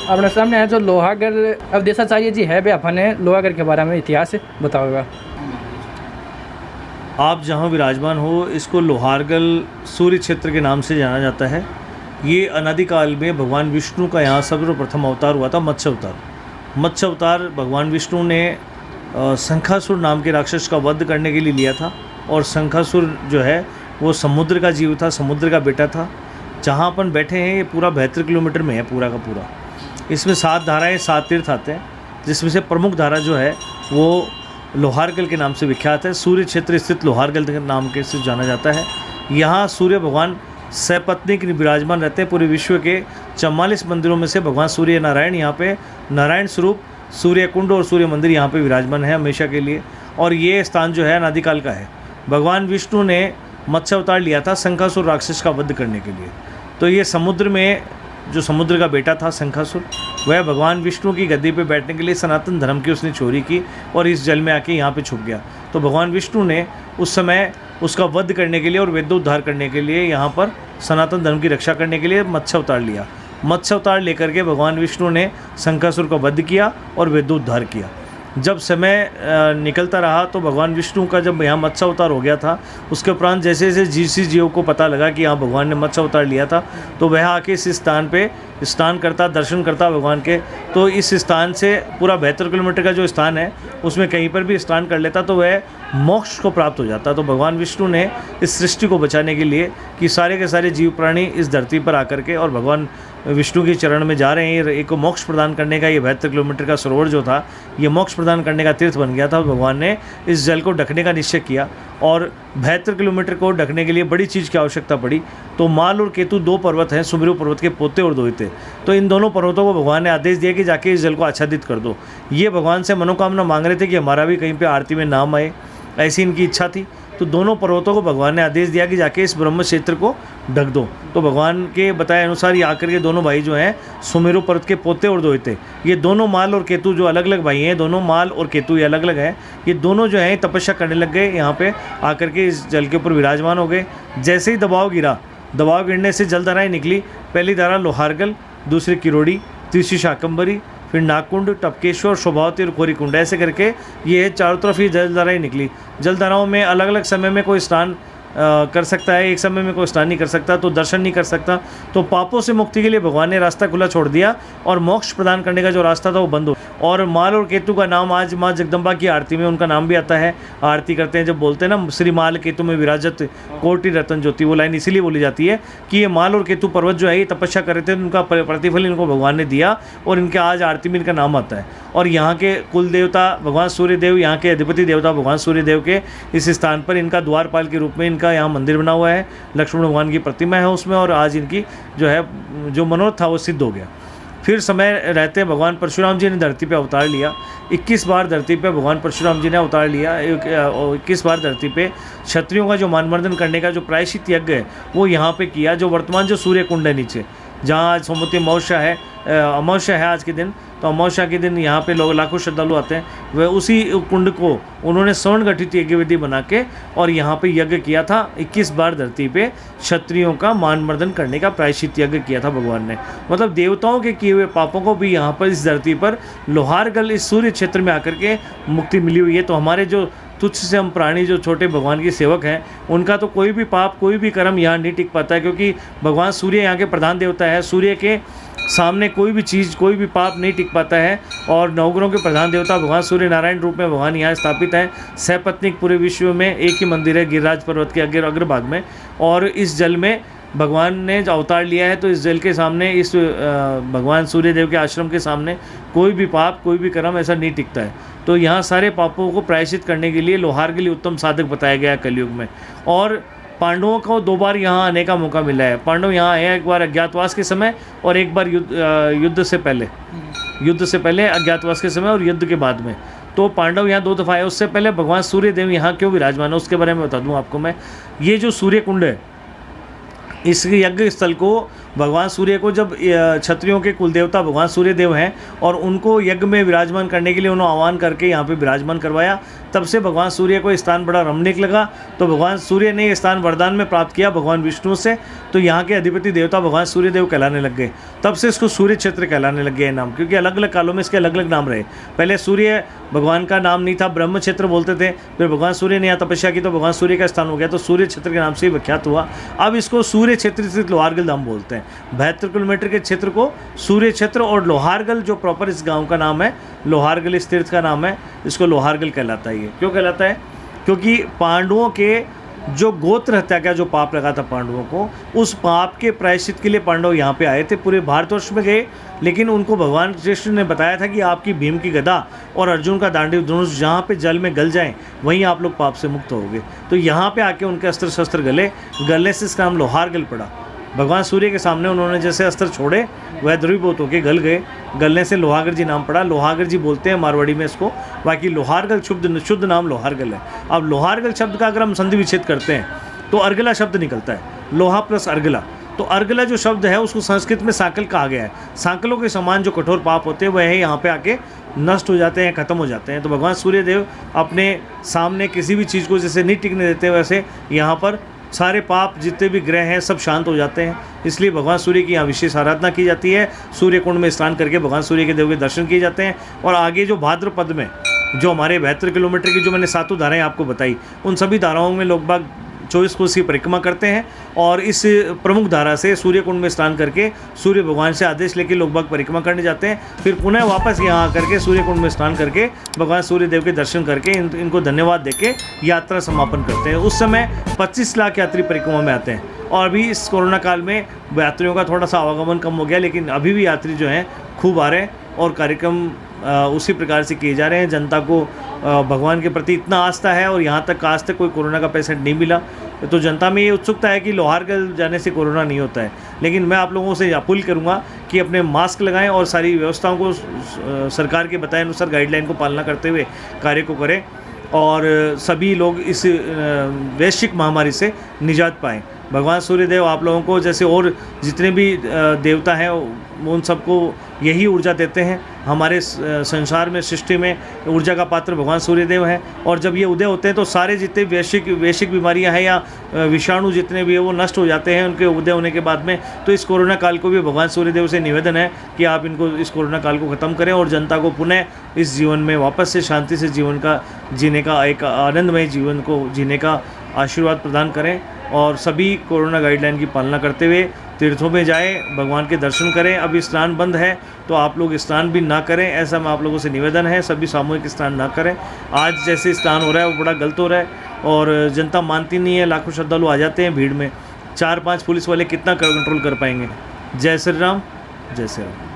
अपने सामने है जो लोहागढ़। अब देशाचार्य जी है भी अपने लोहागढ़ के बारे में इतिहास बताओगा। आप जहाँ विराजमान हो इसको लोहारगल सूर्य क्षेत्र के नाम से जाना जाता है। ये अनादिकाल में भगवान विष्णु का यहाँ सर्वप्रथम अवतार हुआ था, मत्स्य अवतार। मत्स्य अवतार भगवान विष्णु ने शंखासुर नाम के राक्षस का वध करने के लिए लिया था। और शंखासुर जो है वो समुद्र का जीव था, समुद्र का बेटा था। जहाँ अपन बैठे हैं ये पूरा 72 किलोमीटर में है पूरा का पूरा। इसमें 7 धाराएँ 7 तीर्थ आते हैं, जिसमें से प्रमुख धारा जो है वो लोहारगल के नाम से विख्यात है। सूर्य क्षेत्र स्थित लोहारगल के नाम के से जाना जाता है। यहाँ सूर्य भगवान सपत्नीक विराजमान रहते हैं। पूरे विश्व के 44 मंदिरों में से भगवान सूर्य नारायण यहाँ पे नारायण स्वरूप सूर्य कुंड और सूर्य मंदिर यहाँ पे विराजमान है हमेशा के लिए। और ये स्थान जो है अनादिकाल का है। भगवान विष्णु ने मत्स्य अवतार लिया था शंखासुर राक्षस का वध करने के लिए। तो ये समुद्र में जो समुद्र का बेटा था शंखासुर, वह भगवान विष्णु की गद्दी पे बैठने के लिए सनातन धर्म की उसने चोरी की और इस जल में आके यहाँ पे छुप गया। तो भगवान विष्णु ने उस समय उसका वध करने के लिए और वेदोद्धार करने के लिए यहाँ पर सनातन धर्म की रक्षा करने के लिए मत्स्य अवतार लिया। मत्स्य अवतार लेकर के भगवान विष्णु ने शंखासुर का वध किया और वेदोद्धार किया। जब समय निकलता रहा तो भगवान विष्णु का जब यहाँ मत्स्य अवतार हो गया था, उसके उपरांत जैसे जैसे जीसी जीव को पता लगा कि यहाँ भगवान ने मत्स्य अवतार लिया था, तो वह आके इस स्थान पे स्नान करता, दर्शन करता भगवान के। तो इस स्थान से पूरा 72 किलोमीटर का जो स्थान है उसमें कहीं पर भी स्नान कर लेता तो वह मोक्ष को प्राप्त हो जाता। तो भगवान विष्णु ने इस सृष्टि को बचाने के लिए कि सारे के सारे जीव प्राणी इस धरती पर आकर के और भगवान विष्णु के चरण में जा रहे हैं, एक मोक्ष प्रदान करने का ये 72 किलोमीटर का सरोवर जो था ये मोक्ष प्रदान करने का तीर्थ बन गया था। भगवान ने इस जल को ढकने का निश्चय किया और 72 किलोमीटर को ढकने के लिए बड़ी चीज़ की आवश्यकता पड़ी। तो माल और केतु 2 पर्वत हैं, सुमेरु पर्वत के पोते और दोहिते। तो इन दोनों पर्वतों को भगवान ने आदेश दिया कि जाके इस जल को आच्छादित कर दो। ये भगवान से मनोकामना मांग रहे थे कि हमारा भी कहीं पर आरती में नाम आए, ऐसी इनकी इच्छा थी। तो दोनों पर्वतों को भगवान ने आदेश दिया कि जाके इस ब्रह्म क्षेत्र को ढक दो। तो भगवान के बताए अनुसार ये आकर के दोनों भाई जो हैं सुमेरु पर्वत के पोते और दोहिते, ये दोनों माल और केतु जो अलग अलग भाई हैं, दोनों माल और केतु ये अलग अलग हैं, ये दोनों जो हैं तपस्या करने लग गए। यहाँ पे आकर के इस जल के ऊपर विराजमान हो गए। जैसे ही दबाव गिरा, दबाव गिरने से जल धाराएँ निकली। पहली धारा लोहारगल, दूसरी किरोड़ी, तीसरी शाकंभरी, फिर नागकुंड, टपकेश्वर, शोभावती और खोरीकुंड, ऐसे करके ये चारों तरफ ये जलधाराएँ निकली। जलधाराओं में अलग अलग समय में कोई स्नान कर सकता है, एक समय में कोई स्नान नहीं कर सकता, तो दर्शन नहीं कर सकता। तो पापों से मुक्ति के लिए भगवान ने रास्ता खुला छोड़ दिया और मोक्ष प्रदान करने का जो रास्ता था वो बंद हो। और माल और केतु का नाम आज माँ जगदम्बा की आरती में उनका नाम भी आता है। आरती करते हैं जब बोलते हैं ना, श्री माल केतु में विराजत कोटि रतन ज्योति, वो लाइन इसीलिए बोली जाती है कि ये माल और केतु पर्वत जो है ये तपस्या कर रहे थे, उनका प्रतिफल इनको भगवान ने दिया और इनके आज आरती में इनका नाम आता है। और यहाँ के कुल देवता भगवान सूर्यदेव, यहाँ के अधिपति देवता भगवान सूर्यदेव के इस स्थान पर इनका द्वारपाल के रूप में इनका यहाँ मंदिर बना हुआ है। लक्ष्मण भगवान की प्रतिमा है उसमें और आज इनकी जो है जो मनोरथ था वो सिद्ध हो गया। फिर समय रहते भगवान परशुराम जी ने धरती पे अवतार लिया। 21 बार धरती पे भगवान परशुराम जी ने अवतार लिया। 21 बार धरती पे क्षत्रियों का जो मानमर्दन करने का जो प्रायश्चित यज्ञ है वो यहाँ पे किया। जो वर्तमान जो सूर्य कुंड है नीचे, जहाँ आज सोमवती अमावस्या है आज के दिन, तो अमावस्या के दिन यहाँ पे लोग लाखों श्रद्धालु आते हैं। वह उसी कुंड को उन्होंने स्वर्ण गठित यज्ञ विधि बना के और यहाँ पे यज्ञ किया था। 21 बार धरती पे क्षत्रियों का मानमर्दन करने का प्रायश्चित यज्ञ किया था भगवान ने। मतलब देवताओं के किए हुए पापों को भी यहाँ पर इस धरती पर लोहारगल इस सूर्य क्षेत्र में आकर के मुक्ति मिली हुई है। तो हमारे जो तुच्छ से हम प्राणी जो छोटे भगवान के सेवक हैं, उनका तो कोई भी पाप कोई भी कर्म यहाँ नहीं टिक पाता है, क्योंकि भगवान सूर्य यहाँ के प्रधान देवता है। सूर्य के सामने कोई भी चीज़ कोई भी पाप नहीं टिक पाता है। और नवग्रहों के प्रधान देवता भगवान सूर्य नारायण रूप में भगवान यहाँ स्थापित है। सपत्नीक पूरे विश्व में एक ही मंदिर है गिरिराज पर्वत के अग्रभाग में। और इस जल में भगवान ने अवतार लिया है, तो इस जल के सामने इस भगवान सूर्यदेव के आश्रम के सामने कोई भी पाप कोई भी कर्म ऐसा नहीं टिकता है। तो यहाँ सारे पापों को प्रायश्चित करने के लिए लोहार के लिए उत्तम साधक बताया गया है कलयुग में। और पांडवों को 2 बार यहाँ आने का मौका मिला है। पांडव यहाँ आए एक बार अज्ञातवास के समय और एक बार युद्ध से पहले अज्ञातवास के समय और युद्ध के बाद में। तो पांडव यहाँ 2 दफ़ा आए। उससे पहले भगवान सूर्यदेव यहाँ क्यों विराजमान है उसके बारे में बता दूँ आपको मैं। ये जो सूर्य कुंड है, इस यज्ञ स्थल को भगवान सूर्य को जब क्षत्रियों के कुलदेवता भगवान सूर्य देव हैं और उनको यज्ञ में विराजमान करने के लिए उन्होंने आह्वान करके यहाँ पे विराजमान करवाया, तब से भगवान सूर्य को स्थान बड़ा रमणीक लगा। तो भगवान सूर्य ने ये स्थान वरदान में प्राप्त किया भगवान विष्णु से, तो यहाँ के अधिपति देवता भगवान सूर्य देव कहलाने लग गए। तब से इसको सूर्य क्षेत्र कहलाने लग गया ये नाम, क्योंकि अलग अलग कालों में इसके अलग अलग नाम रहे। पहले सूर्य भगवान का नाम नहीं था, ब्रह्म क्षेत्र बोलते थे, फिर भगवान सूर्य ने यहाँ तपस्या की तो भगवान सूर्य का स्थान हो गया, तो सूर्य क्षेत्र के नाम से ही विख्यात हुआ। अब इसको सूर्य क्षेत्र स्थित लोहारगल धाम बोलते हैं। 72 किलोमीटर के क्षेत्र को सूर्य क्षेत्र, और लोहारगल जो प्रॉपर इस गांव का नाम है, लोहारगल इस तीर्थ का नाम है, इसको लोहारगल कहलाता है। ये क्यों कहलाता है? क्योंकि पांडवों के जो गोत्र हत्या का जो पाप लगा था पांडवों को, उस पाप के प्रायश्चित के लिए पांडव यहाँ पे आए थे, पूरे भारतवर्ष में गए, लेकिन उनको भगवान कृष्ण ने बताया था कि आपकी भीम की गदा और अर्जुन का दांडी धनुष जहाँ पे जल में गल जाएं, वहीं आप लोग पाप से मुक्त होगे। तो यहाँ पे आके उनके अस्त्र शस्त्र गलने से इसका नाम लोहारगल पड़ा। भगवान सूर्य के सामने उन्होंने जैसे अस्त्र छोड़े वह द्रवीभूत होकर गल गए, गलने से लोहागर जी नाम पड़ा। लोहागर जी बोलते हैं मारवाड़ी में इसको, बाकी लोहारगल शुद्ध नाम लोहारगल है। अब लोहारगल शब्द का अगर हम संधि विच्छेद करते हैं तो अर्गला शब्द निकलता है, लोहा प्लस अर्गला। तो अर्गला जो शब्द है उसको संस्कृत में सांकल कहा गया है। सांकलों के समान जो कठोर पाप होते हैं वह यहाँ पे आके नष्ट हो जाते हैं, खत्म हो जाते हैं। तो भगवान सूर्यदेव अपने सामने किसी भी चीज़ को जैसे नहीं टिकने देते, वैसे यहाँ पर सारे पाप जितने भी ग्रह हैं सब शांत हो जाते हैं। इसलिए भगवान सूर्य की यहाँ विशेष आराधना की जाती है। सूर्य कुंड में स्नान करके भगवान सूर्य के देव के दर्शन किए जाते हैं। और आगे जो भाद्रपद में जो हमारे 72 किलोमीटर की जो मैंने 7 धाराएं आपको बताई, उन सभी धाराओं में लोग बाग 24 कोस की परिक्रमा करते हैं। और इस प्रमुख धारा से सूर्य कुंड में स्नान करके सूर्य भगवान से आदेश लेके लोग बाग परिक्रमा करने जाते हैं। फिर पुनः वापस यहाँ आकर के सूर्य कुंड में स्नान करके भगवान सूर्य देव के दर्शन करके इनको धन्यवाद देके यात्रा समापन करते हैं। उस समय 25 लाख यात्री परिक्रमा में आते हैं। और अभी इस कोरोना काल में यात्रियों का थोड़ा सा आवागमन कम हो गया, लेकिन अभी भी यात्री जो हैं खूब आ रहे हैं और कार्यक्रम उसी प्रकार से किए जा रहे हैं। जनता को भगवान के प्रति इतना आस्था है और यहाँ तक आज तक कोई कोरोना का पेशेंट नहीं मिला, तो जनता में ये उत्सुकता है कि लोहारगल जाने से कोरोना नहीं होता है। लेकिन मैं आप लोगों से अपील करूँगा कि अपने मास्क लगाएं और सारी व्यवस्थाओं को सरकार के बताए अनुसार गाइडलाइन को पालना करते हुए कार्य को करें और सभी लोग इस वैश्विक महामारी से निजात पाएँ। भगवान सूर्यदेव आप लोगों को जैसे और जितने भी देवता हैं उन सबको यही ऊर्जा देते हैं। हमारे संसार में सृष्टि में ऊर्जा का पात्र भगवान सूर्यदेव हैं। और जब ये उदय होते हैं तो सारे जितने वैश्विक बीमारियां हैं या विषाणु जितने भी हैं वो नष्ट हो जाते हैं उनके उदय होने के बाद में। तो इस कोरोना काल को भी भगवान सूर्यदेव से निवेदन है कि आप इनको इस कोरोना काल को ख़त्म करें और जनता को पुनः इस जीवन में वापस से शांति से जीवन का जीने का एक आनंदमय जीवन को जीने का आशीर्वाद प्रदान करें। और सभी कोरोना गाइडलाइन की पालना करते हुए तीर्थों में जाएं, भगवान के दर्शन करें। अभी स्नान बंद है तो आप लोग स्नान भी ना करें, ऐसा मैं आप लोगों से निवेदन है। सभी सामूहिक स्नान ना करें। आज जैसे स्नान हो रहा है वो बड़ा गलत हो रहा है और जनता मानती नहीं है। लाखों श्रद्धालु आ जाते हैं भीड़ में, 4-5 पुलिस वाले कितना कंट्रोल कर पाएंगे। जय श्री राम, जय श्री राम।